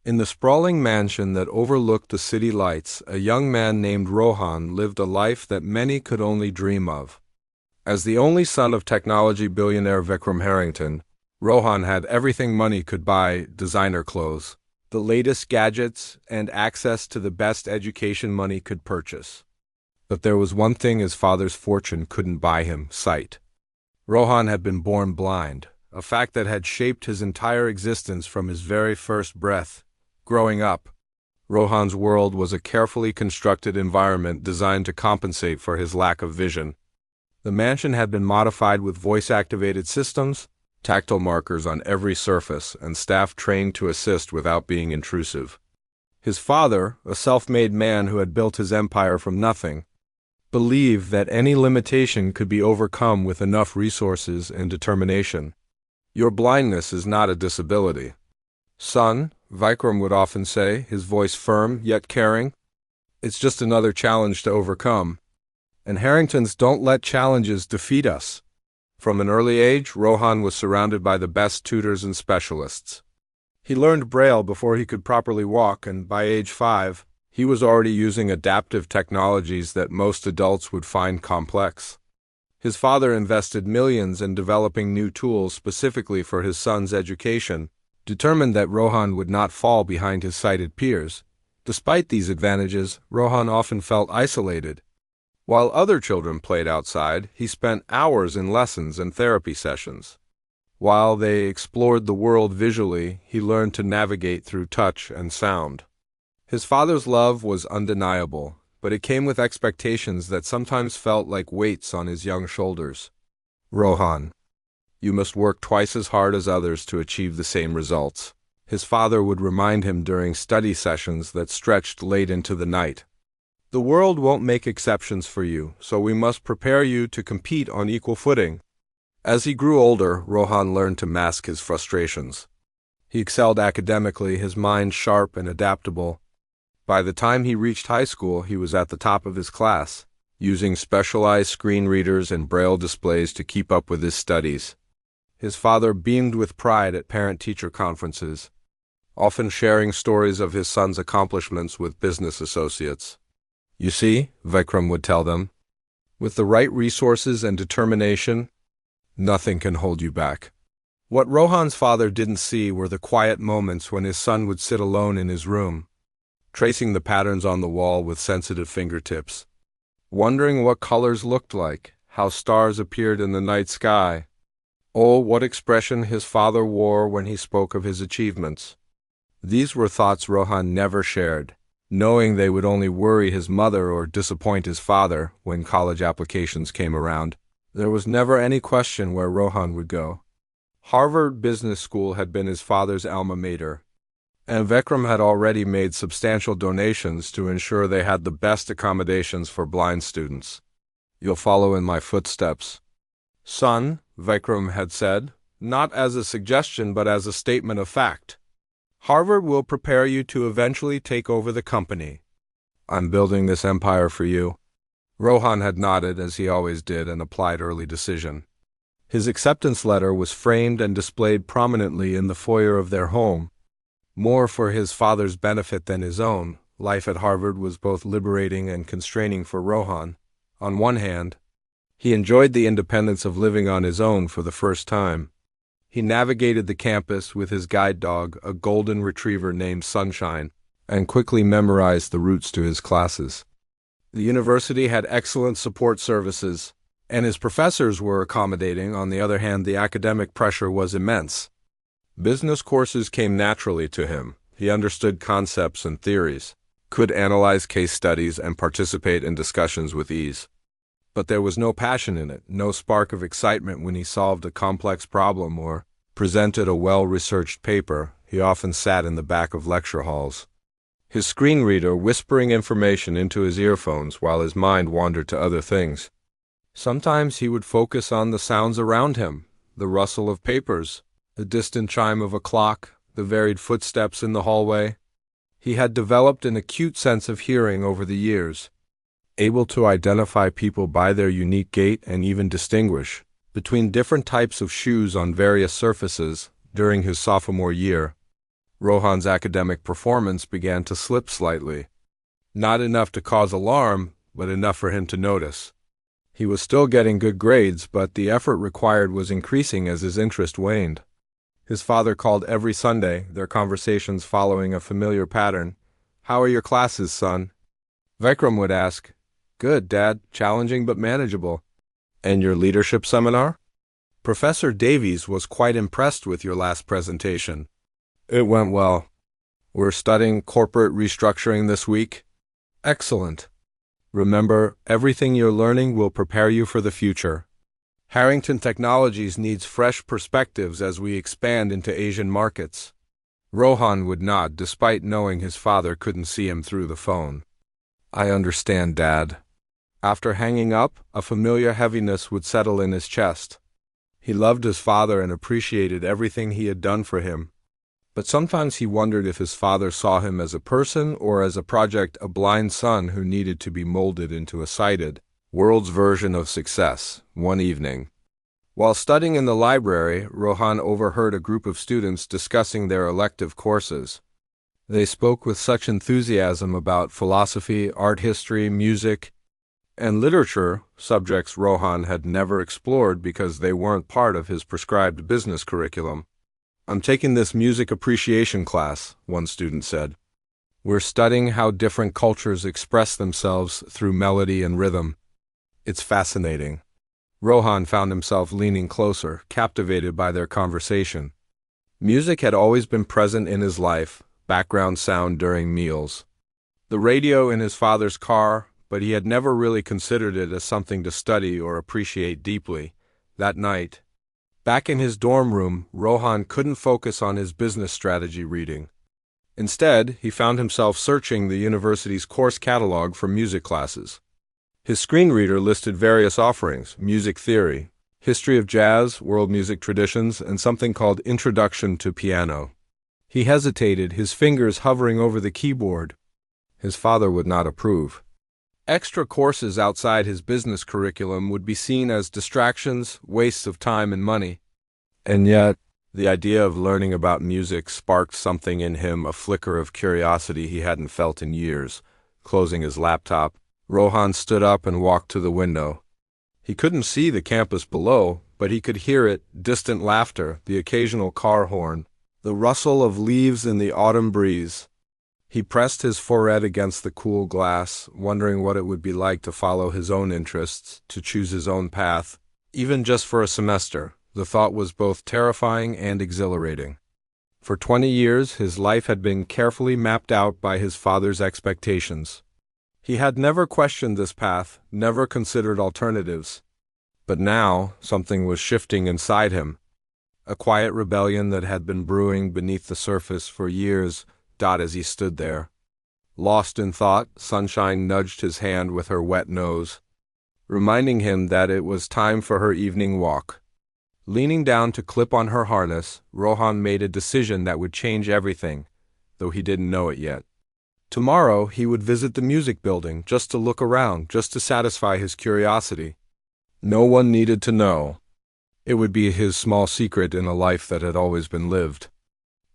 In the sprawling mansion that overlooked the city lights, a young man named Rohan lived a life that many could only dream of. As the only son of technology billionaire Vikram Harrington, Rohan had everything money could buy: designer clothes, the latest gadgets, and access to the best education money could purchase. But there was one thing his father's fortune couldn't buy him: sight. Rohan had been born blind, a fact that had shaped his entire existence from his very first breath. Growing up, Rohan's world was a carefully constructed environment designed to compensate for his lack of vision. The mansion had been modified with voice-activated systems, tactile markers on every surface, and staff trained to assist without being intrusive. His father, a self-made man who had built his empire from nothing, believed that any limitation could be overcome with enough resources and determination. "Your blindness is not a disability, son," Vikram would often say, his voice firm yet caring. "It's just another challenge to overcome. And Harringtons don't let challenges defeat us." From an early age, Rohan was surrounded by the best tutors and specialists. He learned Braille before he could properly walk, and by age 5, he was already using adaptive technologies that most adults would find complex. His father invested millions in developing new tools specifically for his son's education, determined that Rohan would not fall behind his sighted peers. Despite these advantages, Rohan often felt isolated. While other children played outside, he spent hours in lessons and therapy sessions. While they explored the world visually, he learned to navigate through touch and sound. His father's love was undeniable, but it came with expectations that sometimes felt like weights on his young shoulders. "Rohan, you must work twice as hard as others to achieve the same results," his father would remind him during study sessions that stretched late into the night. "The world won't make exceptions for you, so we must prepare you to compete on equal footing." As he grew older, Rohan learned to mask his frustrations. He excelled academically, his mind sharp and adaptable. By the time he reached high school, he was at the top of his class, using specialized screen readers and braille displays to keep up with his studies. His father beamed with pride at parent-teacher conferences, often sharing stories of his son's accomplishments with business associates. "You see," Vikram would tell them, "with the right resources and determination, nothing can hold you back." What Rohan's father didn't see were the quiet moments when his son would sit alone in his room, tracing the patterns on the wall with sensitive fingertips, wondering what colors looked like, how stars appeared in the night sky. Oh, what expression his father wore when he spoke of his achievements. These were thoughts Rohan never shared, knowing they would only worry his mother or disappoint his father when college applications came around. There was never any question where Rohan would go. Harvard Business School had been his father's alma mater, and Vikram had already made substantial donations to ensure they had the best accommodations for blind students. "You'll follow in my footsteps, son," Vikram had said, not as a suggestion but as a statement of fact. "Harvard will prepare you to eventually take over the company. I'm building this empire for you." Rohan had nodded, as he always did, and applied early decision. His acceptance letter was framed and displayed prominently in the foyer of their home. More for his father's benefit than his own, life at Harvard was both liberating and constraining for Rohan. On one hand, he enjoyed the independence of living on his own for the first time. He navigated the campus with his guide dog, a golden retriever named Sunshine, and quickly memorized the routes to his classes. The university had excellent support services, and his professors were accommodating. On the other hand, the academic pressure was immense. Business courses came naturally to him. He understood concepts and theories, could analyze case studies, and participate in discussions with ease. But there was no passion in it, no spark of excitement when he solved a complex problem or presented a well-researched paper. He often sat in the back of lecture halls, his screen reader whispering information into his earphones while his mind wandered to other things. Sometimes he would focus on the sounds around him, the rustle of papers, the distant chime of a clock, the varied footsteps in the hallway. He had developed an acute sense of hearing over the years, able to identify people by their unique gait and even distinguish between different types of shoes on various surfaces. During his sophomore year, Rohan's academic performance began to slip slightly. Not enough to cause alarm, but enough for him to notice. He was still getting good grades, but the effort required was increasing as his interest waned. His father called every Sunday, their conversations following a familiar pattern. "How are your classes, son?" Vikram would ask. "Good, Dad. Challenging but manageable." "And your leadership seminar?" "Professor Davies was quite impressed with your last presentation." "It went well." "We're studying corporate restructuring this week." "Excellent. Remember, everything you're learning will prepare you for the future. Harrington Technologies needs fresh perspectives as we expand into Asian markets." Rohan would nod despite knowing his father couldn't see him through the phone. "I understand, Dad." After hanging up, a familiar heaviness would settle in his chest. He loved his father and appreciated everything he had done for him. But sometimes he wondered if his father saw him as a person or as a project, a blind son who needed to be molded into a sighted, world's version of success. One evening, while studying in the library, Rohan overheard a group of students discussing their elective courses. They spoke with such enthusiasm about philosophy, art history, music, and literature, subjects Rohan had never explored because they weren't part of his prescribed business curriculum. "I'm taking this music appreciation class," one student said. "We're studying how different cultures express themselves through melody and rhythm. It's fascinating." Rohan found himself leaning closer, captivated by their conversation. Music had always been present in his life, background sound during meals. The radio in his father's car, but he had never really considered it as something to study or appreciate deeply. That night, back in his dorm room, Rohan couldn't focus on his business strategy reading. Instead, he found himself searching the university's course catalog for music classes. His screen reader listed various offerings: music theory, history of jazz, world music traditions, and something called Introduction to Piano. He hesitated, his fingers hovering over the keyboard. His father would not approve. Extra courses outside his business curriculum would be seen as distractions, wastes of time and money. And yet, the idea of learning about music sparked something in him, a flicker of curiosity he hadn't felt in years. Closing his laptop, Rohan stood up and walked to the window. He couldn't see the campus below, but he could hear it: distant laughter, the occasional car horn, the rustle of leaves in the autumn breeze. He pressed his forehead against the cool glass, wondering what it would be like to follow his own interests, to choose his own path, even just for a semester. The thought was both terrifying and exhilarating. For 20 years, his life had been carefully mapped out by his father's expectations. He had never questioned this path, never considered alternatives. But now, something was shifting inside him. A quiet rebellion that had been brewing beneath the surface for years. As he stood there, lost in thought, Sunshine nudged his hand with her wet nose, reminding him that it was time for her evening walk. Leaning down to clip on her harness, Rohan made a decision that would change everything, though he didn't know it yet. Tomorrow he would visit the music building, just to look around, just to satisfy his curiosity. No one needed to know. It would be his small secret in a life that had always been lived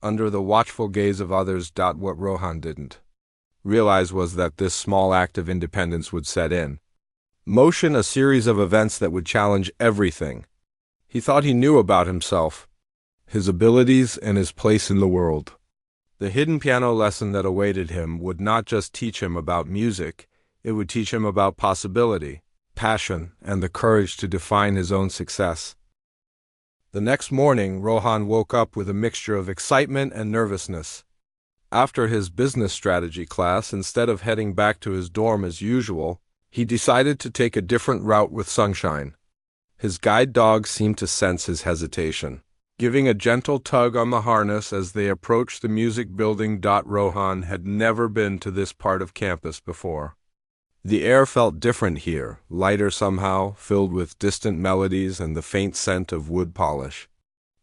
under the watchful gaze of others. What Rohan didn't realize was that this small act of independence would set in motion a series of events that would challenge everything he thought he knew about himself, his abilities, and his place in the world. The hidden piano lesson that awaited him would not just teach him about music, it would teach him about possibility, passion, and the courage to define his own success. The next morning, Rohan woke up with a mixture of excitement and nervousness. After his business strategy class, instead of heading back to his dorm as usual, he decided to take a different route with Sunshine. His guide dog seemed to sense his hesitation, giving a gentle tug on the harness as they approached the music building. Rohan had never been to this part of campus before. The air felt different here, lighter somehow, filled with distant melodies and the faint scent of wood polish.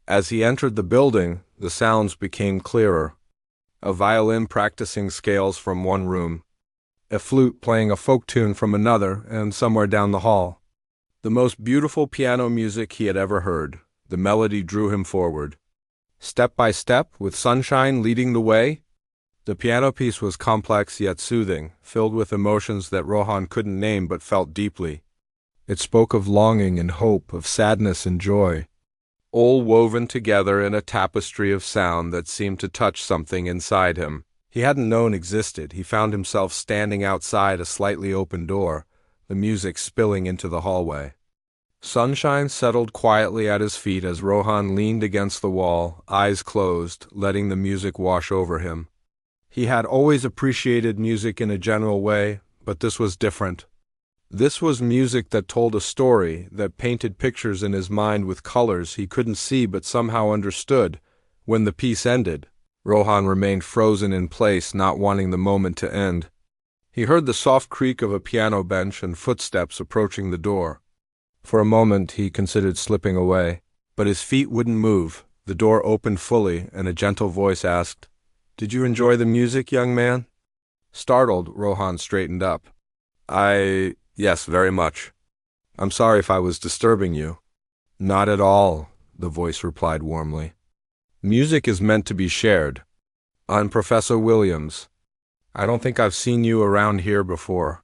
As he entered the building, the sounds became clearer. A violin practicing scales from one room, a flute playing a folk tune from another, and somewhere down the hall, the most beautiful piano music he had ever heard. The melody drew him forward. step by step, with sunshine leading the way. The piano piece was complex yet soothing, filled with emotions that Rohan couldn't name but felt deeply. It spoke of longing and hope, of sadness and joy, all woven together in a tapestry of sound that seemed to touch something inside him he hadn't known existed. He found himself standing outside a slightly open door, the music spilling into the hallway. Sunshine settled quietly at his feet as Rohan leaned against the wall, eyes closed, letting the music wash over him. He had always appreciated music in a general way, but this was different. This was music that told a story, that painted pictures in his mind with colors he couldn't see but somehow understood. When the piece ended, Rohan remained frozen in place, not wanting the moment to end. He heard the soft creak of a piano bench and footsteps approaching the door. For a moment he considered slipping away, but his feet wouldn't move. The door opened fully, and a gentle voice asked, "Did you enjoy the music, young man?" Startled, Rohan straightened up. Yes, very much. I'm sorry if I was disturbing you." "Not at all," the voice replied warmly. "Music is meant to be shared. I'm Professor Williams. I don't think I've seen you around here before."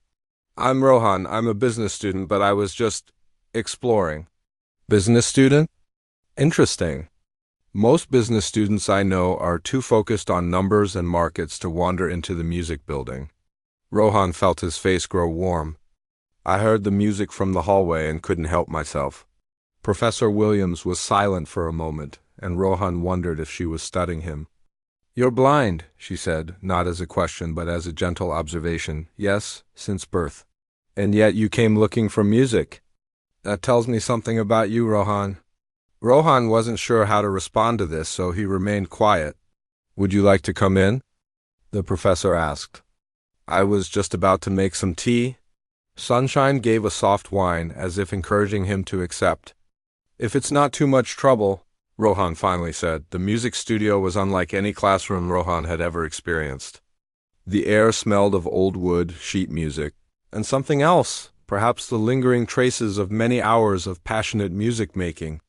"I'm Rohan. I'm a business student, but I was just exploring." "Business student? Interesting. Most business students I know are too focused on numbers and markets to wander into the music building." Rohan felt his face grow warm. "I heard the music from the hallway and couldn't help myself." Professor Williams was silent for a moment, and Rohan wondered if she was studying him. "You're blind," she said, not as a question but as a gentle observation. "Yes, since birth. And yet you came looking for music. That tells me something about you, Rohan." Rohan wasn't sure how to respond to this, so he remained quiet. "Would you like to come in?" the professor asked. "I was just about to make some tea." Sunshine gave a soft whine, as if encouraging him to accept. "If it's not too much trouble," Rohan finally said. The music studio was unlike any classroom Rohan had ever experienced. The air smelled of old wood, sheet music, and something else, perhaps the lingering traces of many hours of passionate music making.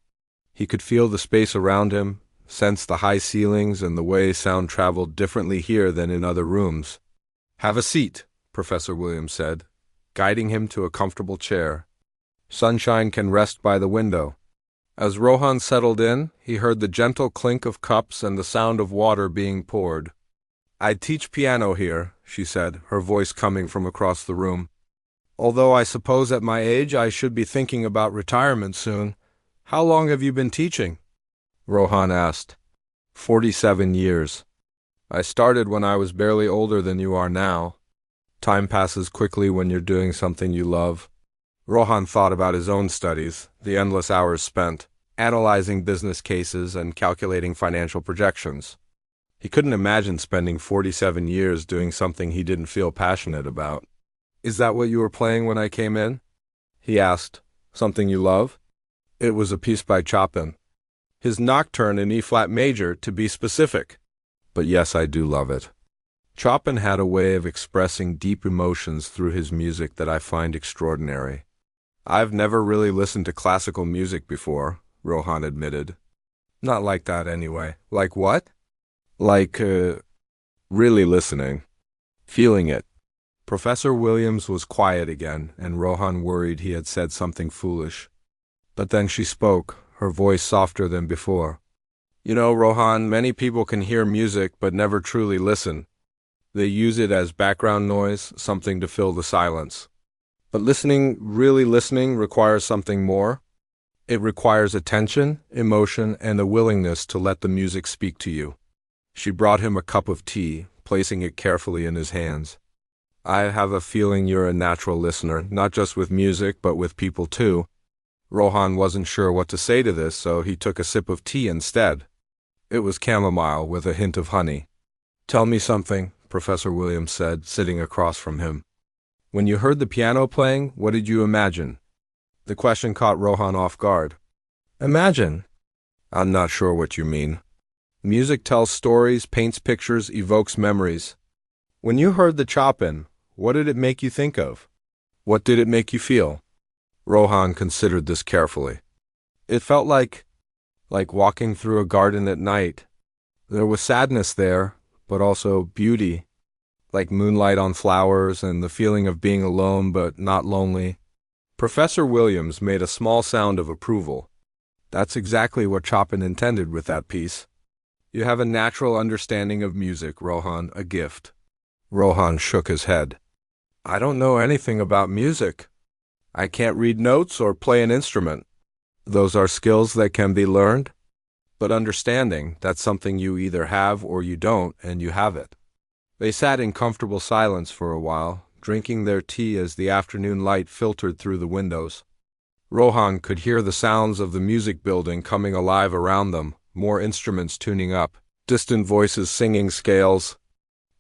He could feel the space around him, sense the high ceilings and the way sound traveled differently here than in other rooms. "Have a seat," Professor Williams said, guiding him to a comfortable chair. "Sunshine can rest by the window." As Rohan settled in, he heard the gentle clink of cups and the sound of water being poured. "I teach piano here," she said, her voice coming from across the room. "Although I suppose at my age I should be thinking about retirement soon. How long have you been teaching?" Rohan asked. 47 years. I started when I was barely older than you are now. Time passes quickly when you're doing something you love." Rohan thought about his own studies, the endless hours spent, analyzing business cases and calculating financial projections. He couldn't imagine spending 47 years doing something he didn't feel passionate about. "Is that what you were playing when I came in?" he asked. "Something you love?" "It was a piece by Chopin. His Nocturne in E-flat major, to be specific. But yes, I do love it." Chopin had a way of expressing deep emotions through his music that I find extraordinary. "I've never really listened to classical music before," Rohan admitted. "Not like that, anyway." "Like what?" Like, really listening. Feeling it." Professor Williams was quiet again, and Rohan worried he had said something foolish. But then she spoke, her voice softer than before. "You know, Rohan, many people can hear music but never truly listen. They use it as background noise, something to fill the silence. But listening, really listening, requires something more. It requires attention, emotion, and a willingness to let the music speak to you." She brought him a cup of tea, placing it carefully in his hands. "I have a feeling you're a natural listener, not just with music, but with people too." Rohan wasn't sure what to say to this, so he took a sip of tea instead. It was chamomile with a hint of honey. "Tell me something," Professor Williams said, sitting across from him. "When you heard the piano playing, what did you imagine?" The question caught Rohan off guard. "Imagine?" "I'm not sure what you mean." "Music tells stories, paints pictures, evokes memories. When you heard the Chopin, what did it make you think of? What did it make you feel?" Rohan considered this carefully. "It felt like like walking through a garden at night. There was sadness there, but also beauty, like moonlight on flowers and the feeling of being alone but not lonely. Professor Williams made a small sound of approval. That's exactly what Chopin intended with that piece. You have a natural understanding of music, Rohan, a gift. Rohan shook his head. I don't know anything about music. I can't read notes or play an instrument. Those are skills that can be learned. But understanding, that's something you either have or you don't, and you have it. They sat in comfortable silence for a while, drinking their tea as the afternoon light filtered through the windows. Rohan could hear the sounds of the music building coming alive around them, more instruments tuning up, distant voices singing scales,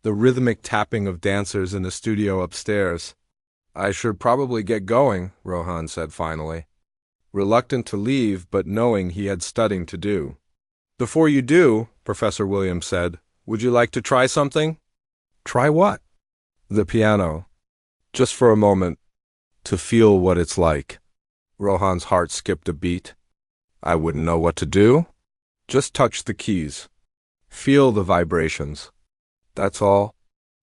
the rhythmic tapping of dancers in a studio upstairs. I should probably get going, Rohan said finally, reluctant to leave but knowing he had studying to do. Before you do, Professor Williams said, would you like to try something? Try what? The piano. Just for a moment, to feel what it's like. Rohan's heart skipped a beat. I wouldn't know what to do. Just touch the keys. Feel the vibrations. That's all.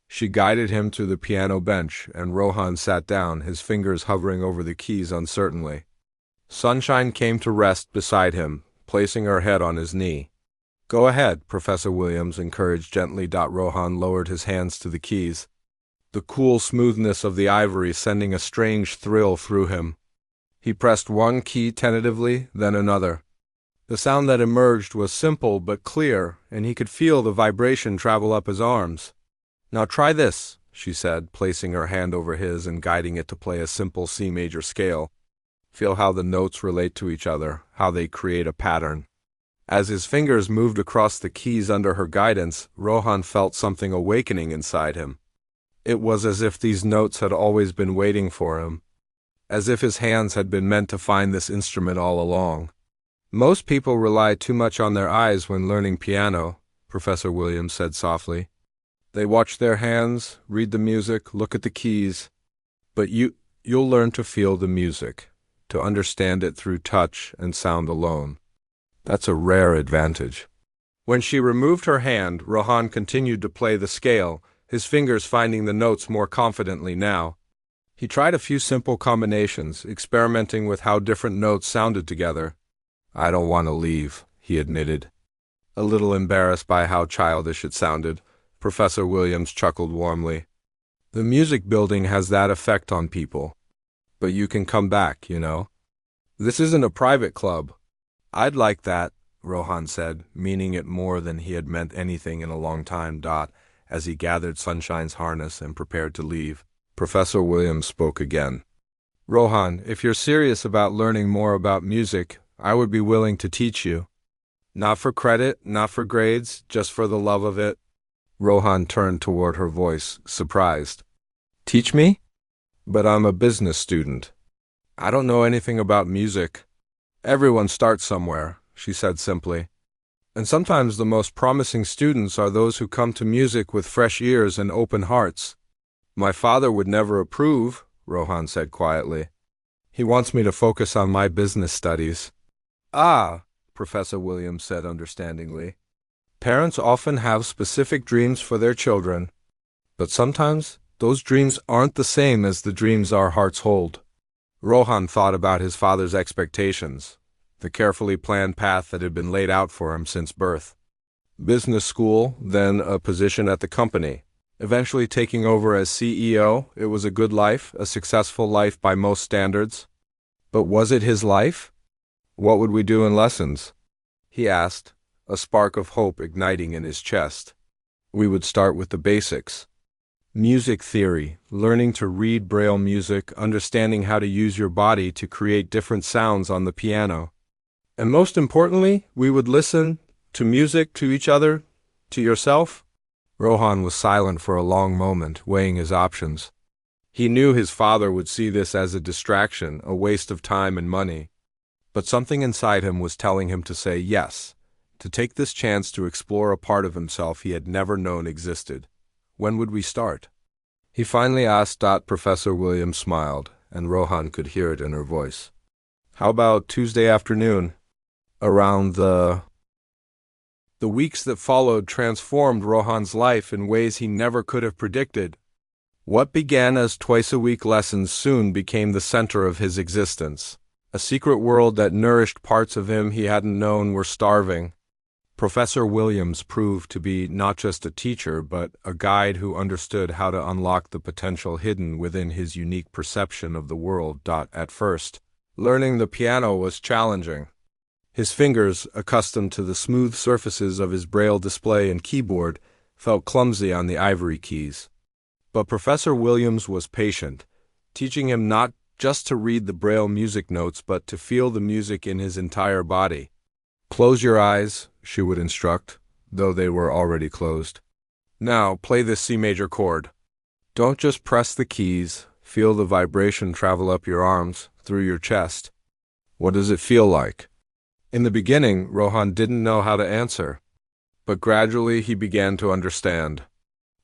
She guided him to the piano bench, and Rohan sat down, his fingers hovering over the keys uncertainly. Sunshine came to rest beside him, placing her head on his knee. Go ahead, Professor Williams encouraged gently. Rohan lowered his hands to the keys, the cool smoothness of the ivory sending a strange thrill through him. He pressed one key tentatively, then another. The sound that emerged was simple but clear, and he could feel the vibration travel up his arms. Now try this, she said, placing her hand over his and guiding it to play a simple C major scale. Feel how the notes relate to each other, how they create a pattern. As his fingers moved across the keys under her guidance, Rohan felt something awakening inside him. It was as if these notes had always been waiting for him, as if his hands had been meant to find this instrument all along. Most people rely too much on their eyes when learning piano, Professor Williams said softly. They watch their hands, read the music, look at the keys. But you'll learn to feel the music, to understand it through touch and sound alone. That's a rare advantage. When she removed her hand, Rohan continued to play the scale, his fingers finding the notes more confidently now. He tried a few simple combinations, experimenting with how different notes sounded together. I don't want to leave, he admitted. A little embarrassed by how childish it sounded, Professor Williams chuckled warmly. The music building has that effect on people. But you can come back, you know. This isn't a private club. I'd like that, Rohan said, meaning it more than he had meant anything in a long time. As he gathered Sunshine's harness and prepared to leave, Professor Williams spoke again. Rohan, if you're serious about learning more about music, I would be willing to teach you. Not for credit, not for grades, just for the love of it. Rohan turned toward her, voice surprised. Teach me? But I'm a business student. I don't know anything about music. Everyone starts somewhere, she said simply. And sometimes the most promising students are those who come to music with fresh ears and open hearts. My father would never approve, Rohan said quietly. He wants me to focus on my business studies. Ah, Professor Williams said understandingly. Parents often have specific dreams for their children, but sometimes those dreams aren't the same as the dreams our hearts hold. Rohan thought about his father's expectations, the carefully planned path that had been laid out for him since birth. Business school, then a position at the company. Eventually taking over as CEO, it was a good life, a successful life by most standards. But was it his life? What would we do in lessons? He asked, a spark of hope igniting in his chest. We would start with the basics. Music theory, learning to read Braille music, understanding how to use your body to create different sounds on the piano. And most importantly, we would listen to music, to each other, to yourself. Rohan was silent for a long moment, weighing his options. He knew his father would see this as a distraction, a waste of time and money. But something inside him was telling him to say yes, to take this chance to explore a part of himself he had never known existed. When would we start? He finally asked. Professor Williams smiled, and Rohan could hear it in her voice. How about Tuesday afternoon? around the weeks that followed transformed Rohan's life in ways he never could have predicted. What began as twice-a-week lessons soon became the center of his existence, a secret world that nourished parts of him he hadn't known were starving. Professor Williams proved to be not just a teacher, but a guide who understood how to unlock the potential hidden within his unique perception of the world. At first, learning the piano was challenging. His fingers, accustomed to the smooth surfaces of his braille display and keyboard, felt clumsy on the ivory keys. But Professor Williams was patient, teaching him not just to read the braille music notes but to feel the music in his entire body. "Close your eyes," she would instruct, though they were already closed. "Now, play this C major chord. Don't just press the keys, feel the vibration travel up your arms, through your chest. What does it feel like?" In the beginning, Rohan didn't know how to answer, but gradually he began to understand.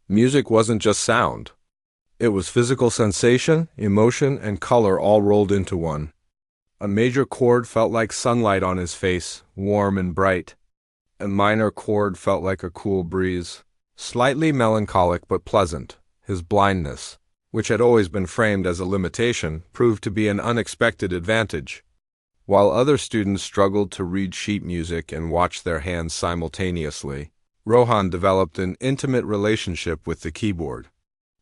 Music wasn't just sound. It was physical sensation, emotion, and color all rolled into one. A major chord felt like sunlight on his face, warm and bright. A minor chord felt like a cool breeze, slightly melancholic but pleasant. His blindness, which had always been framed as a limitation, proved to be an unexpected advantage. While other students struggled to read sheet music and watch their hands simultaneously, Rohan developed an intimate relationship with the keyboard.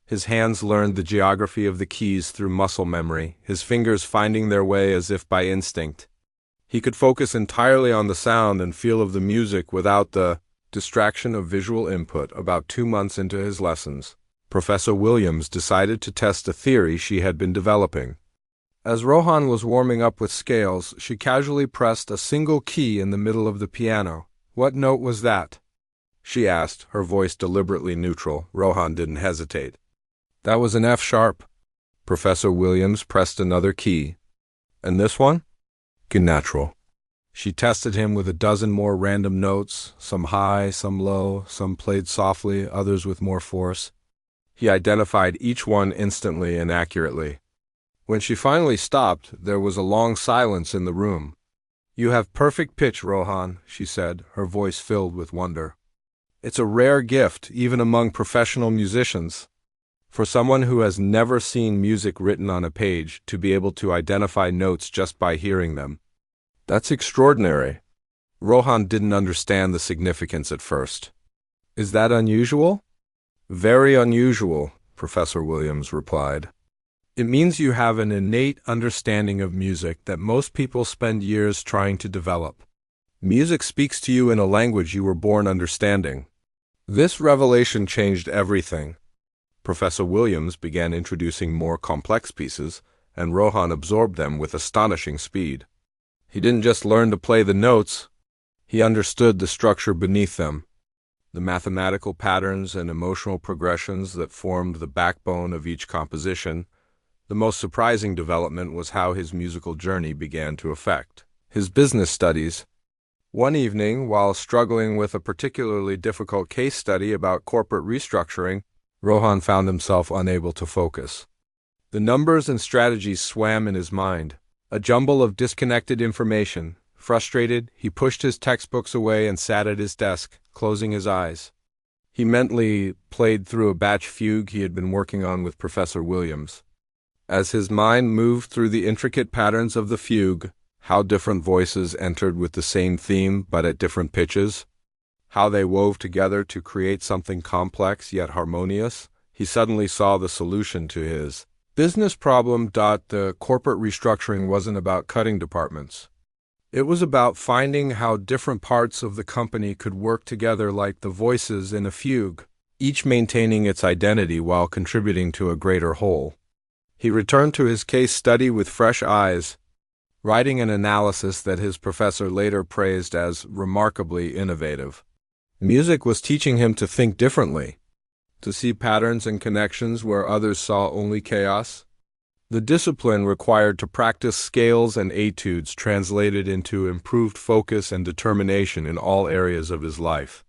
His hands learned the geography of the keys through muscle memory, his fingers finding their way as if by instinct. He could focus entirely on the sound and feel of the music without the distraction of visual input. About 2 months into his lessons, Professor Williams decided to test a theory she had been developing. As Rohan was warming up with scales, she casually pressed a single key in the middle of the piano. "What note was that?" she asked, her voice deliberately neutral. Rohan didn't hesitate. "That was an F sharp." Professor Williams pressed another key. "And this one?" "G natural." She tested him with a dozen more random notes, some high, some low, some played softly, others with more force. He identified each one instantly and accurately. When she finally stopped, there was a long silence in the room. "You have perfect pitch, Rohan," she said, her voice filled with wonder. "It's a rare gift, even among professional musicians. For someone who has never seen music written on a page to be able to identify notes just by hearing them. That's extraordinary." Rohan didn't understand the significance at first. "Is that unusual?" "Very unusual," Professor Williams replied. "It means you have an innate understanding of music that most people spend years trying to develop. Music speaks to you in a language you were born understanding." This revelation changed everything. Professor Williams began introducing more complex pieces, and Rohan absorbed them with astonishing speed. He didn't just learn to play the notes, he understood the structure beneath them, the mathematical patterns and emotional progressions that formed the backbone of each composition. The most surprising development was how his musical journey began to affect his business studies. One evening, while struggling with a particularly difficult case study about corporate restructuring, Rohan found himself unable to focus. The numbers and strategies swam in his mind, a jumble of disconnected information. Frustrated, he pushed his textbooks away and sat at his desk, closing his eyes. He mentally played through a batch fugue he had been working on with Professor Williams. As his mind moved through the intricate patterns of the fugue, how different voices entered with the same theme but at different pitches, how they wove together to create something complex yet harmonious, he suddenly saw the solution to his business problem. The corporate restructuring wasn't about cutting departments. It was about finding how different parts of the company could work together like the voices in a fugue, each maintaining its identity while contributing to a greater whole. He returned to his case study with fresh eyes, writing an analysis that his professor later praised as remarkably innovative. Music was teaching him to think differently, to see patterns and connections where others saw only chaos. The discipline required to practice scales and etudes translated into improved focus and determination in all areas of his life.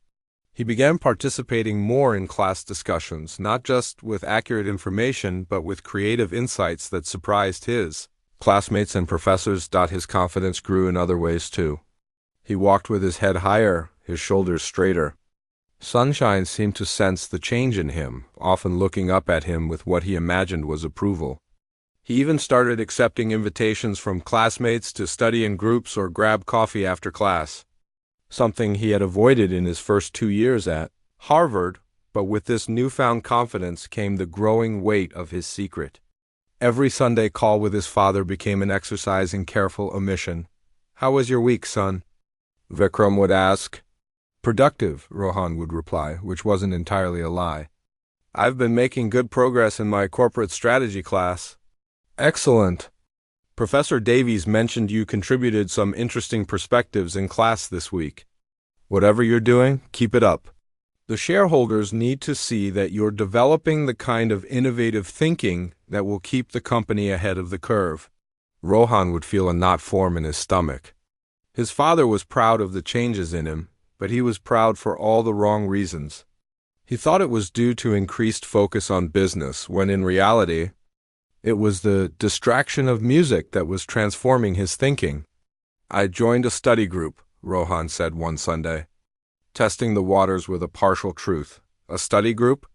He began participating more in class discussions, not just with accurate information, but with creative insights that surprised his classmates and professors. His confidence grew in other ways too. He walked with his head higher, his shoulders straighter. Sunshine seemed to sense the change in him, often looking up at him with what he imagined was approval. He even started accepting invitations from classmates to study in groups or grab coffee after class, something he had avoided in his first 2 years at Harvard, but with this newfound confidence came the growing weight of his secret. Every Sunday call with his father became an exercise in careful omission. "How was your week, son?" Vikram would ask. "Productive," Rohan would reply, which wasn't entirely a lie. "I've been making good progress in my corporate strategy class." "Excellent. Professor Davies mentioned you contributed some interesting perspectives in class this week. Whatever you're doing, keep it up. The shareholders need to see that you're developing the kind of innovative thinking that will keep the company ahead of the curve." Rohan would feel a knot form in his stomach. His father was proud of the changes in him, but he was proud for all the wrong reasons. He thought it was due to increased focus on business, when in reality, it was the distraction of music that was transforming his thinking. "I joined a study group," Rohan said one Sunday, testing the waters with a partial truth. "A study group?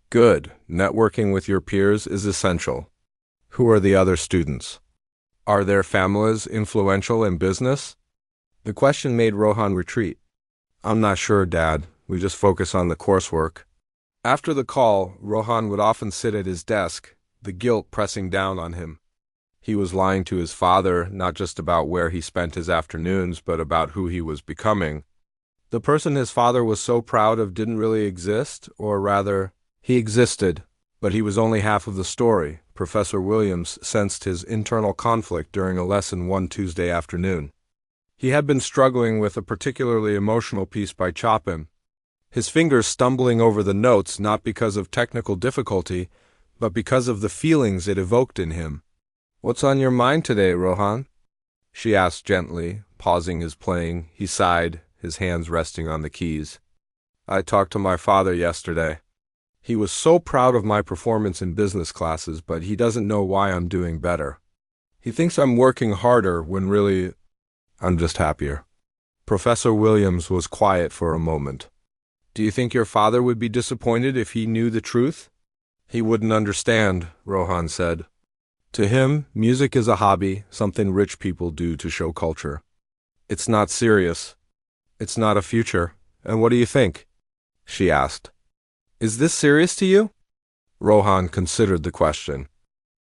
Good. Networking with your peers is essential. Who are the other students? Are their families influential in business?" The question made Rohan retreat. "I'm not sure, Dad. We just focus on the coursework." After the call, Rohan would often sit at his desk, the guilt pressing down on him. He was lying to his father, not just about where he spent his afternoons, but about who he was becoming. The person his father was so proud of didn't really exist, or rather, he existed, but he was only half of the story. Professor Williams sensed his internal conflict during a lesson one Tuesday afternoon. He had been struggling with a particularly emotional piece by Chopin, his fingers stumbling over the notes not because of technical difficulty, but because of the feelings it evoked in him. "What's on your mind today, Rohan?" she asked gently, pausing his playing. He sighed, his hands resting on the keys. "I talked to my father yesterday. He was so proud of my performance in business classes, but he doesn't know why I'm doing better. He thinks I'm working harder when really, I'm just happier." Professor Williams was quiet for a moment. "Do you think your father would be disappointed if he knew the truth?" "He wouldn't understand," Rohan said. "To him, music is a hobby, something rich people do to show culture. It's not serious. It's not a future. And what do you think?" she asked. "Is this serious to you?" Rohan considered the question.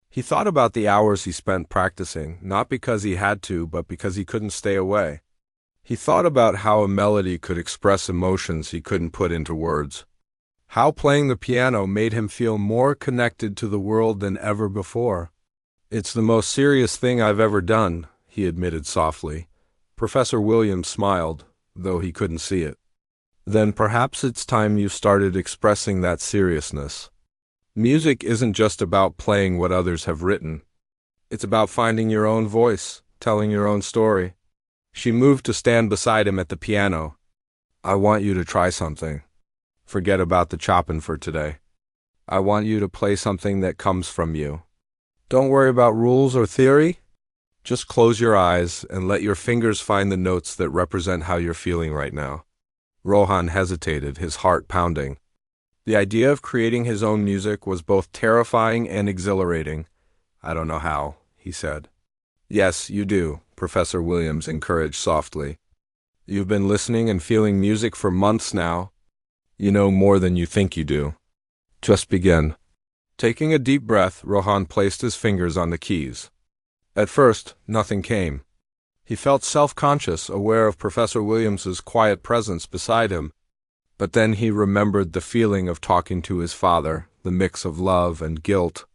He thought about the hours he spent practicing, not because he had to, but because he couldn't stay away. He thought about how a melody could express emotions he couldn't put into words. How playing the piano made him feel more connected to the world than ever before. "It's the most serious thing I've ever done," he admitted softly. Professor Williams smiled, though he couldn't see it. "Then perhaps it's time you started expressing that seriousness. Music isn't just about playing what others have written. It's about finding your own voice, telling your own story." She moved to stand beside him at the piano. "I want you to try something. Forget about the Chopin for today. I want you to play something that comes from you. Don't worry about rules or theory. Just close your eyes and let your fingers find the notes that represent how you're feeling right now." Rohan hesitated, his heart pounding. The idea of creating his own music was both terrifying and exhilarating. "I don't know how," he said. "Yes, you do," Professor Williams encouraged softly. "You've been listening and feeling music for months now. You know more than you think you do. Just begin." Taking a deep breath, Rohan placed his fingers on the keys. At first, nothing came. He felt self-conscious, aware of Professor Williams's quiet presence beside him. But then he remembered the feeling of talking to his father, the mix of love and guilt,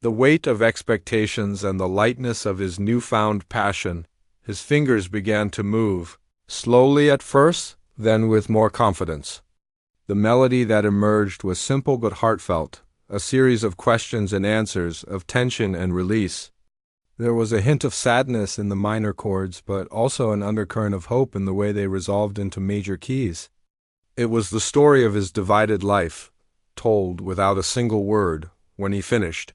the weight of expectations and the lightness of his newfound passion. His fingers began to move, slowly at first, then with more confidence. The melody that emerged was simple but heartfelt, a series of questions and answers, of tension and release. There was a hint of sadness in the minor chords, but also an undercurrent of hope in the way they resolved into major keys. It was the story of his divided life, told without a single word, when he finished.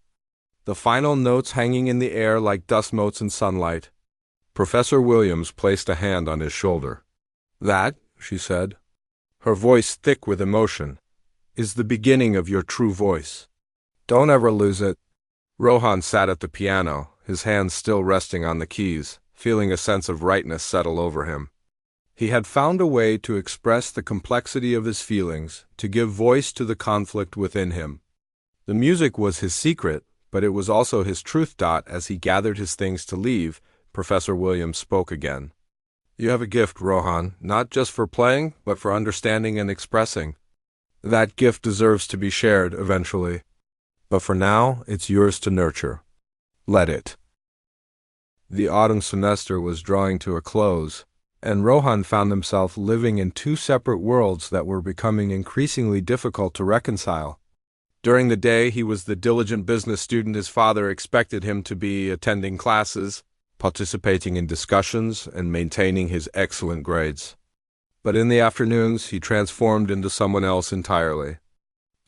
The final notes hanging in the air like dust motes in sunlight. Professor Williams placed a hand on his shoulder. That, she said, her voice thick with emotion, is the beginning of your true voice. Don't ever lose it. Rohan sat at the piano, his hands still resting on the keys, feeling a sense of rightness settle over him. He had found a way to express the complexity of his feelings, to give voice to the conflict within him. The music was his secret, but it was also his truth. As he gathered his things to leave, Professor Williams spoke again. You have a gift, Rohan, not just for playing, but for understanding and expressing. That gift deserves to be shared eventually. But for now, it's yours to nurture. Let it. The autumn semester was drawing to a close, and Rohan found himself living in two separate worlds that were becoming increasingly difficult to reconcile. During the day, he was the diligent business student his father expected him to be, attending classes, participating in discussions, and maintaining his excellent grades. But in the afternoons, he transformed into someone else entirely.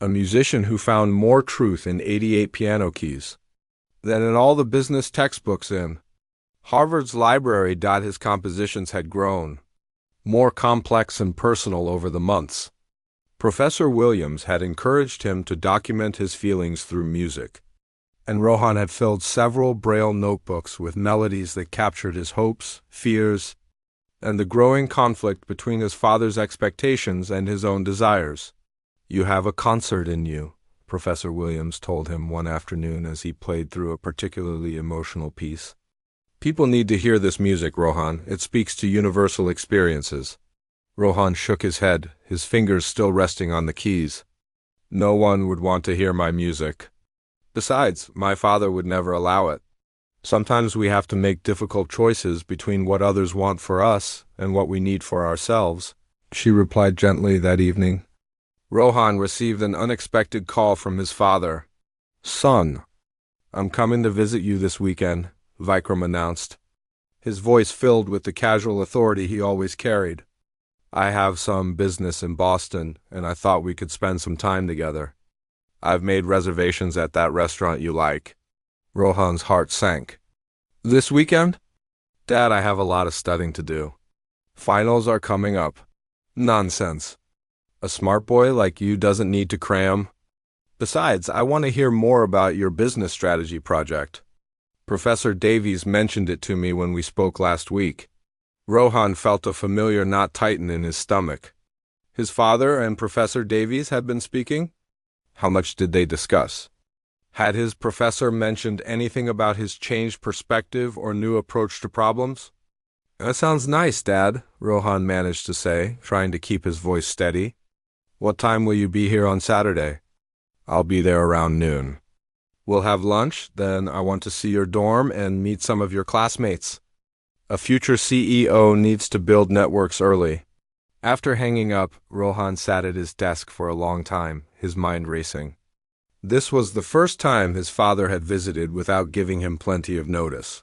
A musician who found more truth in 88 piano keys than in all the business textbooks in Harvard's library. His compositions had grown, more complex and personal over the months. Professor Williams had encouraged him to document his feelings through music, and Rohan had filled several Braille notebooks with melodies that captured his hopes, fears, and the growing conflict between his father's expectations and his own desires. You have a concert in you, Professor Williams told him one afternoon as he played through a particularly emotional piece. People need to hear this music, Rohan. It speaks to universal experiences. Rohan shook his head, his fingers still resting on the keys. No one would want to hear my music. Besides, my father would never allow it. Sometimes we have to make difficult choices between what others want for us and what we need for ourselves, she replied gently that evening. Rohan received an unexpected call from his father. Son, I'm coming to visit you this weekend, Vikram announced, his voice filled with the casual authority he always carried. I have some business in Boston, and I thought we could spend some time together. I've made reservations at that restaurant you like. Rohan's heart sank. This weekend? Dad, I have a lot of studying to do. Finals are coming up. Nonsense. A smart boy like you doesn't need to cram. Besides, I want to hear more about your business strategy project. Professor Davies mentioned it to me when we spoke last week. Rohan felt a familiar knot tighten in his stomach. His father and Professor Davies had been speaking? How much did they discuss? Had his professor mentioned anything about his changed perspective or new approach to problems? That sounds nice, Dad, Rohan managed to say, trying to keep his voice steady. What time will you be here on Saturday? I'll be there around noon. We'll have lunch, then I want to see your dorm and meet some of your classmates. A future CEO needs to build networks early. After hanging up, Rohan sat at his desk for a long time, his mind racing. This was the first time his father had visited without giving him plenty of notice.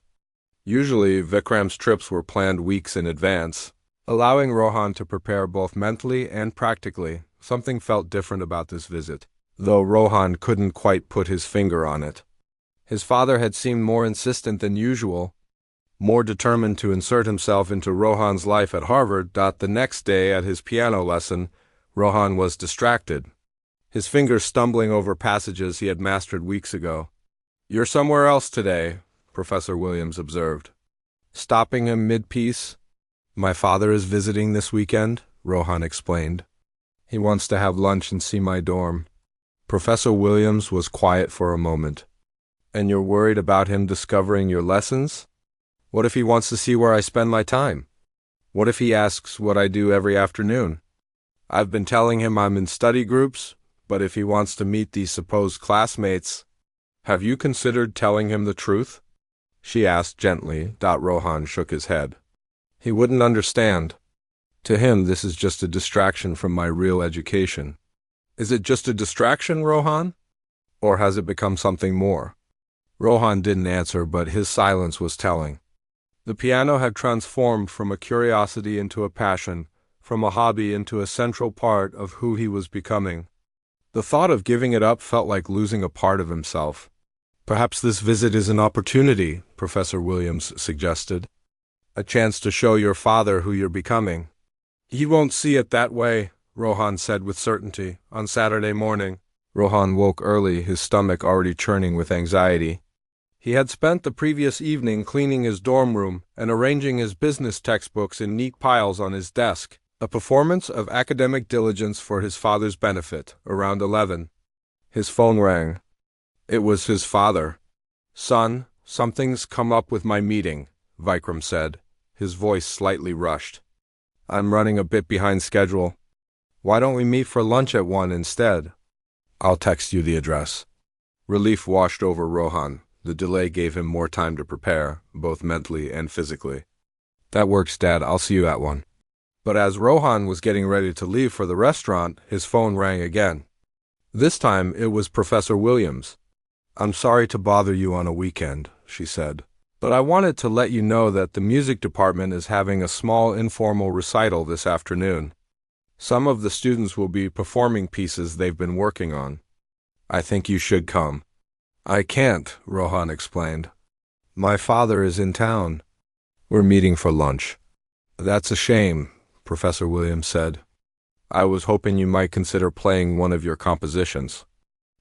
Usually, Vikram's trips were planned weeks in advance, allowing Rohan to prepare both mentally and practically. Something felt different about this visit, though Rohan couldn't quite put his finger on it. His father had seemed more insistent than usual, more determined to insert himself into Rohan's life at Harvard. The next day at his piano lesson, Rohan was distracted, his fingers stumbling over passages he had mastered weeks ago. You're somewhere else today, Professor Williams observed, stopping him mid-piece. My father is visiting this weekend, Rohan explained. He wants to have lunch and see my dorm. Professor Williams was quiet for a moment. And you're worried about him discovering your lessons? What if he wants to see where I spend my time? What if he asks what I do every afternoon? I've been telling him I'm in study groups, but if he wants to meet these supposed classmates, have you considered telling him the truth? She asked gently. Rohan shook his head. He wouldn't understand. To him, this is just a distraction from my real education. Is it just a distraction, Rohan? Or has it become something more? Rohan didn't answer, but his silence was telling. The piano had transformed from a curiosity into a passion, from a hobby into a central part of who he was becoming. The thought of giving it up felt like losing a part of himself. Perhaps this visit is an opportunity, Professor Williams suggested. A chance to show your father who you're becoming. "He won't see it that way," Rohan said with certainty. On Saturday morning, Rohan woke early, his stomach already churning with anxiety. He had spent the previous evening cleaning his dorm room and arranging his business textbooks in neat piles on his desk, a performance of academic diligence for his father's benefit. Around 11, his phone rang. It was his father. "Son, something's come up with my meeting," Vikram said, his voice slightly rushed. "I'm running a bit behind schedule. Why don't we meet for lunch at 1 instead? I'll text you the address." Relief washed over Rohan. The delay gave him more time to prepare, both mentally and physically. "That works, Dad. I'll see you at 1. But as Rohan was getting ready to leave for the restaurant, his phone rang again. This time it was Professor Williams. "I'm sorry to bother you on a weekend," she said, "but I wanted to let you know that the music department is having a small informal recital this afternoon. Some of the students will be performing pieces they've been working on. I think you should come." "I can't," Rohan explained. "My father is in town. We're meeting for lunch." "That's a shame," Professor Williams said. "I was hoping you might consider playing one of your compositions.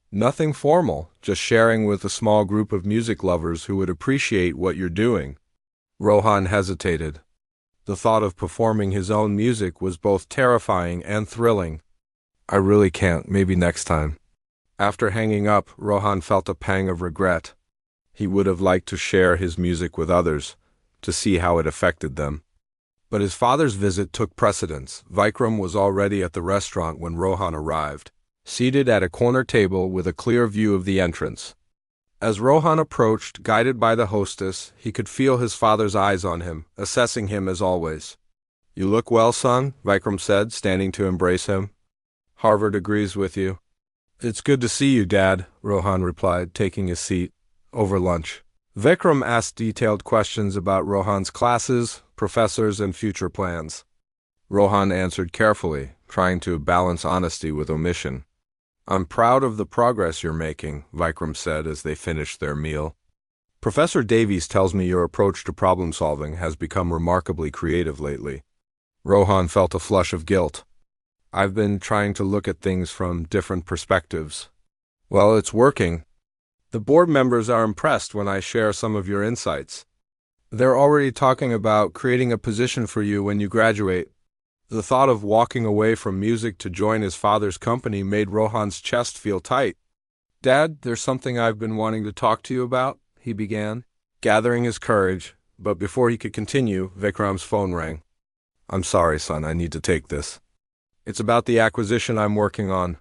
Nothing formal, just sharing with a small group of music lovers who would appreciate what you're doing." Rohan hesitated. The thought of performing his own music was both terrifying and thrilling. "I really can't, maybe next time." After hanging up, Rohan felt a pang of regret. He would have liked to share his music with others, to see how it affected them. But his father's visit took precedence. Vikram was already at the restaurant when Rohan arrived, seated at a corner table with a clear view of the entrance. As Rohan approached, guided by the hostess, he could feel his father's eyes on him, assessing him as always. "You look well, son," Vikram said, standing to embrace him. "Harvard agrees with you." "It's good to see you, Dad," Rohan replied, taking his seat. Over lunch, Vikram asked detailed questions about Rohan's classes, professors, and future plans. Rohan answered carefully, trying to balance honesty with omission. "I'm proud of the progress you're making," Vikram said as they finished their meal. "Professor Davies tells me your approach to problem-solving has become remarkably creative lately." Rohan felt a flush of guilt. "I've been trying to look at things from different perspectives." "Well, it's working. The board members are impressed when I share some of your insights. They're already talking about creating a position for you when you graduate." The thought of walking away from music to join his father's company made Rohan's chest feel tight. "Dad, there's something I've been wanting to talk to you about," he began, gathering his courage, but before he could continue, Vikram's phone rang. "I'm sorry, son, I need to take this. It's about the acquisition I'm working on."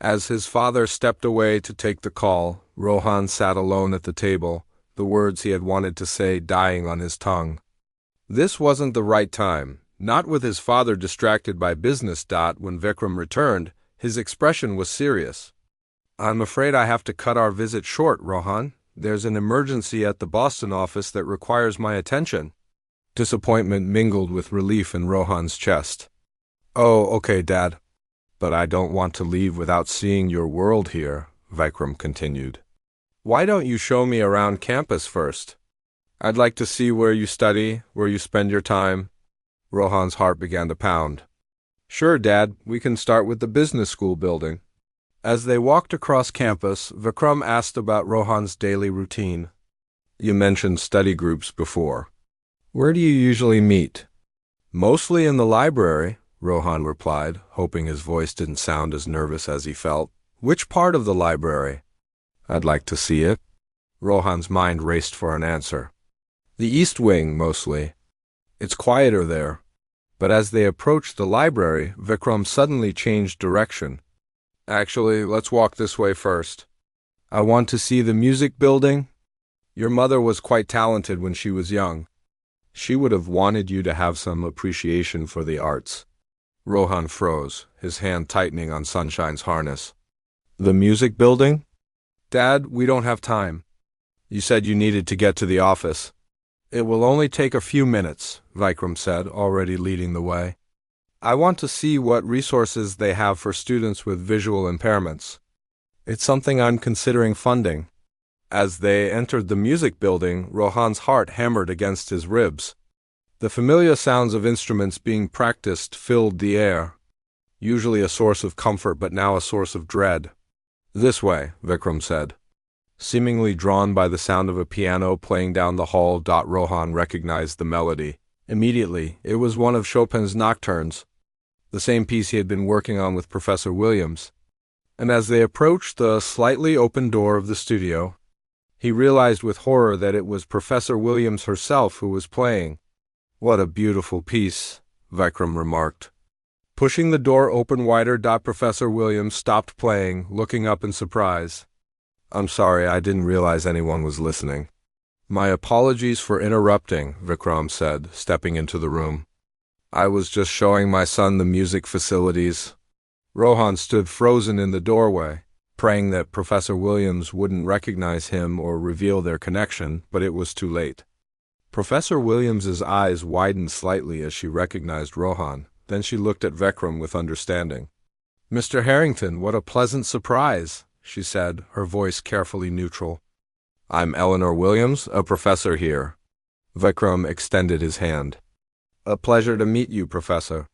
As his father stepped away to take the call, Rohan sat alone at the table, the words he had wanted to say dying on his tongue. This wasn't the right time, not with his father distracted by business. When Vikram returned, his expression was serious. "I'm afraid I have to cut our visit short, Rohan. There's an emergency at the Boston office that requires my attention." Disappointment mingled with relief in Rohan's chest. "Oh, okay, Dad. But I don't want to leave without seeing your world here," Vikram continued. "Why don't you show me around campus first? I'd like to see where you study, where you spend your time." Rohan's heart began to pound. "Sure, Dad, we can start with the business school building." As they walked across campus, Vikram asked about Rohan's daily routine. "You mentioned study groups before. Where do you usually meet?" "Mostly in the library," Rohan replied, hoping his voice didn't sound as nervous as he felt. "Which part of the library?" "I'd like to see it." Rohan's mind raced for an answer. "The East Wing, mostly. It's quieter there." But as they approached the library, Vikram suddenly changed direction. "Actually, let's walk this way first. I want to see the music building. Your mother was quite talented when she was young. She would have wanted you to have some appreciation for the arts." Rohan froze, his hand tightening on Sunshine's harness. "The music building?" "Dad, we don't have time. You said you needed to get to the office." "It will only take a few minutes," Vikram said, already leading the way. "I want to see what resources they have for students with visual impairments. It's something I'm considering funding." As they entered the music building, Rohan's heart hammered against his ribs. The familiar sounds of instruments being practiced filled the air, usually a source of comfort but now a source of dread. "This way," Vikram said. Seemingly drawn by the sound of a piano playing down the hall, Rohan recognized the melody. Immediately, it was one of Chopin's nocturnes, the same piece he had been working on with Professor Williams. And as they approached the slightly open door of the studio, he realized with horror that it was Professor Williams herself who was playing. "What a beautiful piece," Vikram remarked. Pushing the door open wider, Professor Williams stopped playing, looking up in surprise. "I'm sorry, I didn't realize anyone was listening." "My apologies for interrupting," Vikram said, stepping into the room. "I was just showing my son the music facilities." Rohan stood frozen in the doorway, praying that Professor Williams wouldn't recognize him or reveal their connection, but it was too late. Professor Williams's eyes widened slightly as she recognized Rohan. Then she looked at Vikram with understanding. "Mr. Harrington, what a pleasant surprise," she said, her voice carefully neutral. "I'm Eleanor Williams, a professor here." Vikram extended his hand. "A pleasure to meet you, Professor.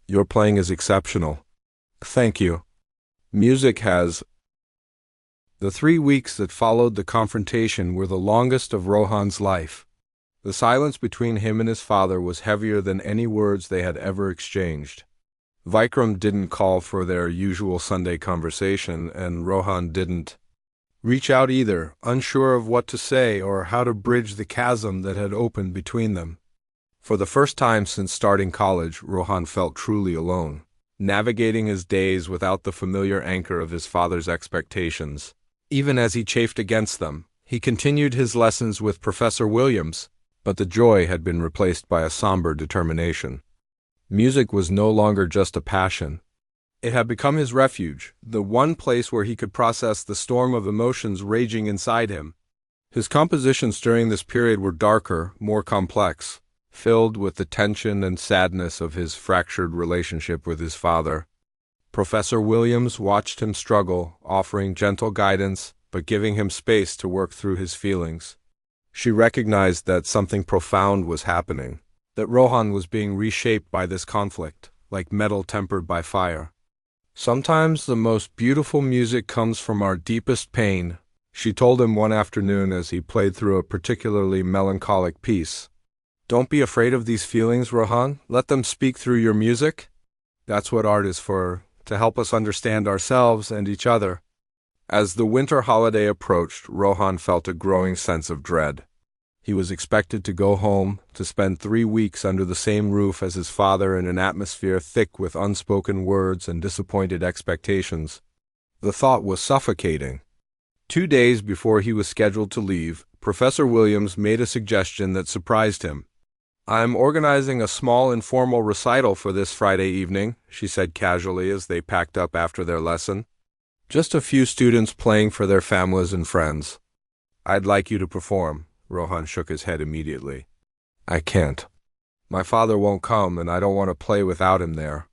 Your playing is exceptional." "Thank you. Music has—" The 3 weeks that followed the confrontation were the longest of Rohan's life. The silence between him and his father was heavier than any words they had ever exchanged. Vikram didn't call for their usual Sunday conversation, and Rohan didn't reach out either, unsure of what to say or how to bridge the chasm that had opened between them. For the first time since starting college, Rohan felt truly alone, navigating his days without the familiar anchor of his father's expectations. Even as he chafed against them, he continued his lessons with Professor Williams, but the joy had been replaced by a somber determination. Music was no longer just a passion. It had become his refuge, the one place where he could process the storm of emotions raging inside him. His compositions during this period were darker, more complex, filled with the tension and sadness of his fractured relationship with his father. Professor Williams watched him struggle, offering gentle guidance, but giving him space to work through his feelings. She recognized that something profound was happening, that Rohan was being reshaped by this conflict, like metal tempered by fire. "Sometimes the most beautiful music comes from our deepest pain," she told him one afternoon as he played through a particularly melancholic piece. "Don't be afraid of these feelings, Rohan. Let them speak through your music. That's what art is for, to help us understand ourselves and each other." As the winter holiday approached, Rohan felt a growing sense of dread. He was expected to go home, to spend 3 weeks under the same roof as his father in an atmosphere thick with unspoken words and disappointed expectations. The thought was suffocating. 2 days before he was scheduled to leave, Professor Williams made a suggestion that surprised him. "I'm organizing a small informal recital for this Friday evening," she said casually as they packed up after their lesson. "Just a few students playing for their families and friends. I'd like you to perform." Rohan shook his head immediately. "I can't. My father won't come, and I don't want to play without him there."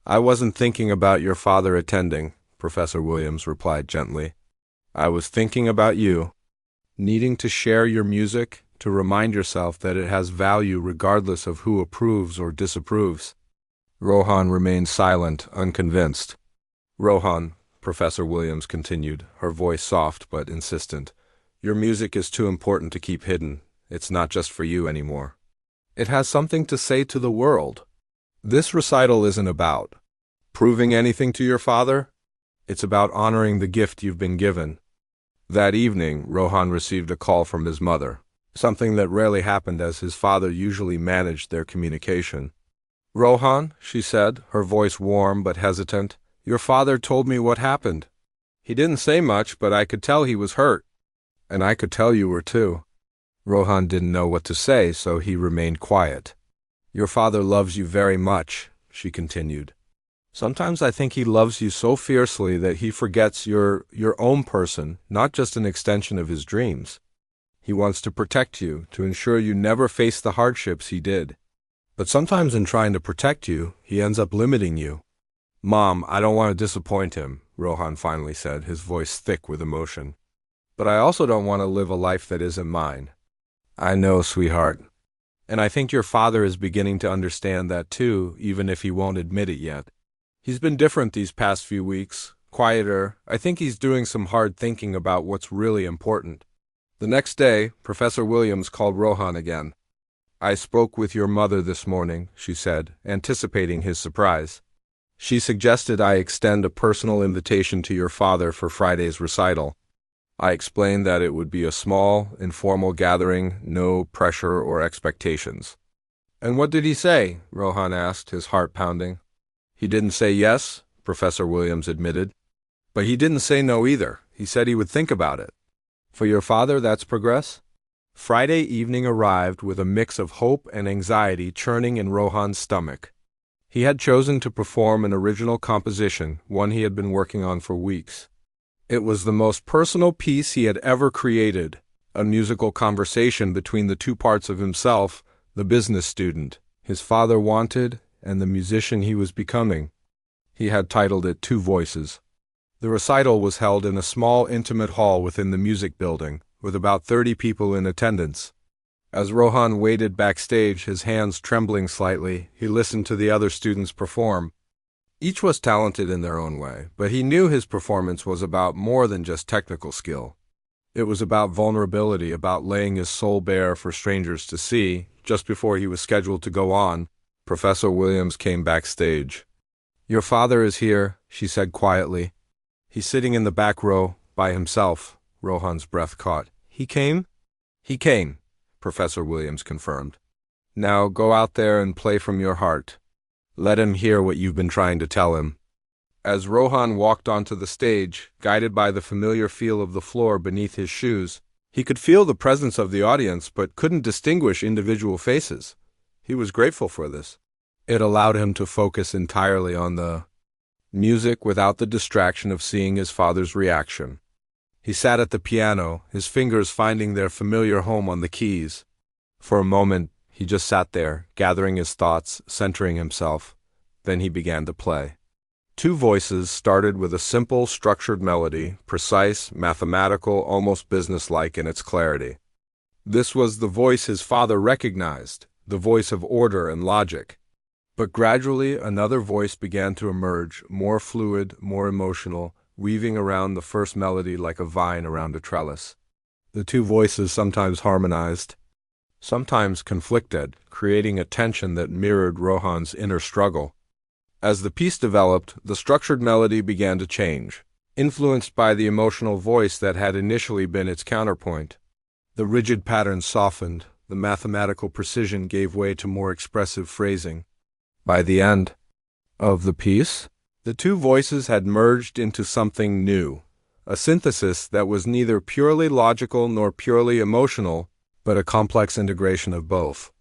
"I wasn't thinking about your father attending," Professor Williams replied gently. "I was thinking about you, needing to share your music, to remind yourself that it has value regardless of who approves or disapproves." Rohan remained silent, unconvinced. "Rohan," Professor Williams continued, her voice soft but insistent, "your music is too important to keep hidden. It's not just for you anymore. It has something to say to the world. This recital isn't about proving anything to your father. It's about honoring the gift you've been given." That evening, Rohan received a call from his mother, something that rarely happened as his father usually managed their communication. "Rohan," she said, her voice warm but hesitant, "your father told me what happened. He didn't say much, but I could tell he was hurt. And I could tell you were too." Rohan didn't know what to say, so he remained quiet. "Your father loves you very much," she continued. "Sometimes I think he loves you so fiercely that he forgets you're your own person, not just an extension of his dreams. He wants to protect you, to ensure you never face the hardships he did. But sometimes in trying to protect you, he ends up limiting you." "Mom, I don't want to disappoint him," Rohan finally said, his voice thick with emotion. "But I also don't want to live a life that isn't mine." "I know, sweetheart." And I think your father is beginning to understand that too, even if he won't admit it yet. He's been different these past few weeks, quieter. I think he's doing some hard thinking about what's really important. The next day, Professor Williams called Rohan again. I spoke with your mother this morning, she said, anticipating his surprise. She suggested I extend a personal invitation to your father for Friday's recital. I explained that it would be a small, informal gathering, no pressure or expectations. And what did he say? Rohan asked, his heart pounding. He didn't say yes, Professor Williams admitted. But he didn't say no either. He said he would think about it. For your father, that's progress? Friday evening arrived with a mix of hope and anxiety churning in Rohan's stomach. He had chosen to perform an original composition, one he had been working on for weeks. It was the most personal piece he had ever created, a musical conversation between the two parts of himself, the business student his father wanted and the musician he was becoming. He had titled it Two Voices. The recital was held in a small, intimate hall within the music building, with about 30 people in attendance. As Rohan waited backstage, his hands trembling slightly, he listened to the other students perform. Each was talented in their own way, but he knew his performance was about more than just technical skill. It was about vulnerability, about laying his soul bare for strangers to see. Just before he was scheduled to go on, Professor Williams came backstage. Your father is here, she said quietly. He's sitting in the back row, by himself. Rohan's breath caught. He came? He came, Professor Williams confirmed. Now go out there and play from your heart. Let him hear what you've been trying to tell him. As Rohan walked onto the stage, guided by the familiar feel of the floor beneath his shoes, he could feel the presence of the audience but couldn't distinguish individual faces. He was grateful for this. It allowed him to focus entirely on the music without the distraction of seeing his father's reaction. He sat at the piano, his fingers finding their familiar home on the keys. For a moment, he just sat there, gathering his thoughts, centering himself. Then he began to play. Two Voices started with a simple, structured melody, precise, mathematical, almost businesslike in its clarity. This was the voice his father recognized, the voice of order and logic. But gradually, another voice began to emerge, more fluid, more emotional, weaving around the first melody like a vine around a trellis. The two voices sometimes harmonized, sometimes conflicted, creating a tension that mirrored Rohan's inner struggle. As the piece developed, the structured melody began to change, influenced by the emotional voice that had initially been its counterpoint. The rigid pattern softened, the mathematical precision gave way to more expressive phrasing. By the end of the piece, the two voices had merged into something new, a synthesis that was neither purely logical nor purely emotional, but a complex integration of both.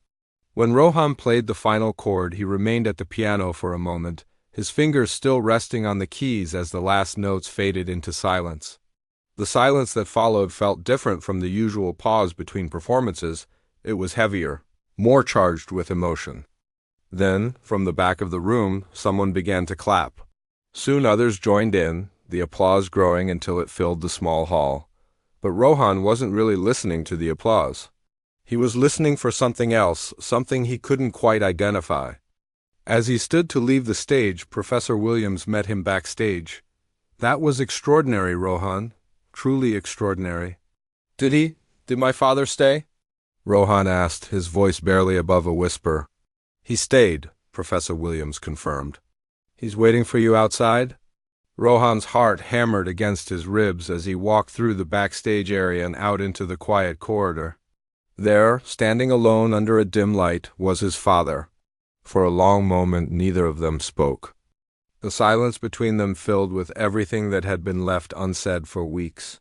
When Rohan played the final chord, he remained at the piano for a moment, his fingers still resting on the keys as the last notes faded into silence. The silence that followed felt different from the usual pause between performances. It was heavier, more charged with emotion. Then, from the back of the room, someone began to clap. Soon others joined in, the applause growing until it filled the small hall. But Rohan wasn't really listening to the applause. He was listening for something else, something he couldn't quite identify. As he stood to leave the stage, Professor Williams met him backstage. That was extraordinary, Rohan. Truly extraordinary. Did my father stay? Rohan asked, his voice barely above a whisper. He stayed, Professor Williams confirmed. He's waiting for you outside? Rohan's heart hammered against his ribs as he walked through the backstage area and out into the quiet corridor. There, standing alone under a dim light, was his father. For a long moment, neither of them spoke. The silence between them filled with everything that had been left unsaid for weeks.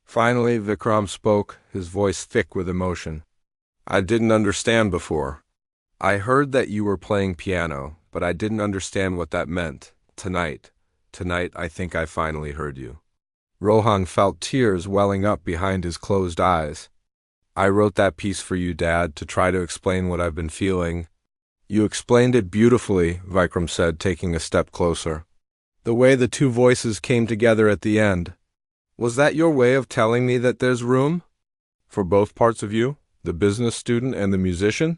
Finally, Vikram spoke, his voice thick with emotion. I didn't understand before. I heard that you were playing piano, but I didn't understand what that meant. Tonight, I think I finally heard you. Rohan felt tears welling up behind his closed eyes. I wrote that piece for you, Dad, to try to explain what I've been feeling. You explained it beautifully, Vikram said, taking a step closer. The way the two voices came together at the end. Was that your way of telling me that there's room? For both parts of you, the business student and the musician?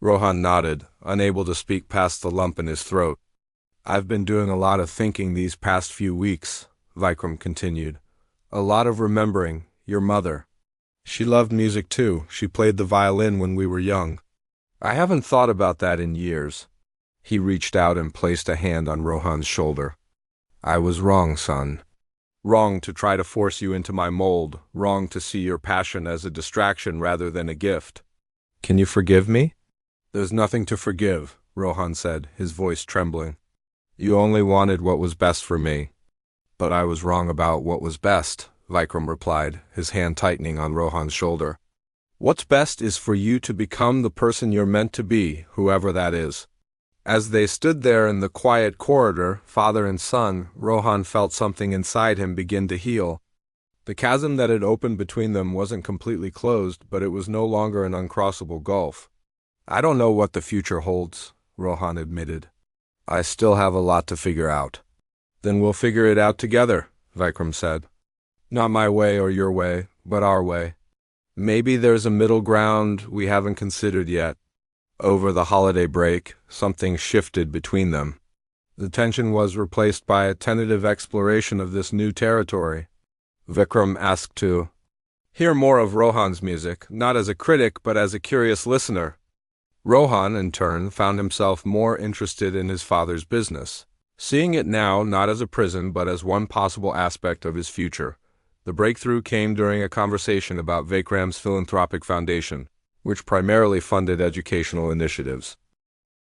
Rohan nodded, unable to speak past the lump in his throat. I've been doing a lot of thinking these past few weeks, Vikram continued. A lot of remembering your mother. She loved music too. She played the violin when we were young. I haven't thought about that in years. He reached out and placed a hand on Rohan's shoulder. I was wrong, son. Wrong to try to force you into my mold. Wrong to see your passion as a distraction rather than a gift. Can you forgive me? There's nothing to forgive, Rohan said, his voice trembling. You only wanted what was best for me. But I was wrong about what was best, Vikram replied, his hand tightening on Rohan's shoulder. What's best is for you to become the person you're meant to be, whoever that is. As they stood there in the quiet corridor, father and son, Rohan felt something inside him begin to heal. The chasm that had opened between them wasn't completely closed, but it was no longer an uncrossable gulf. I don't know what the future holds, Rohan admitted. I still have a lot to figure out. Then we'll figure it out together, Vikram said. Not my way or your way, but our way. Maybe there's a middle ground we haven't considered yet. Over the holiday break, something shifted between them. The tension was replaced by a tentative exploration of this new territory. Vikram asked to hear more of Rohan's music, not as a critic but as a curious listener. Rohan, in turn, found himself more interested in his father's business, seeing it now not as a prison but as one possible aspect of his future. The breakthrough came during a conversation about Vikram's philanthropic foundation, which primarily funded educational initiatives.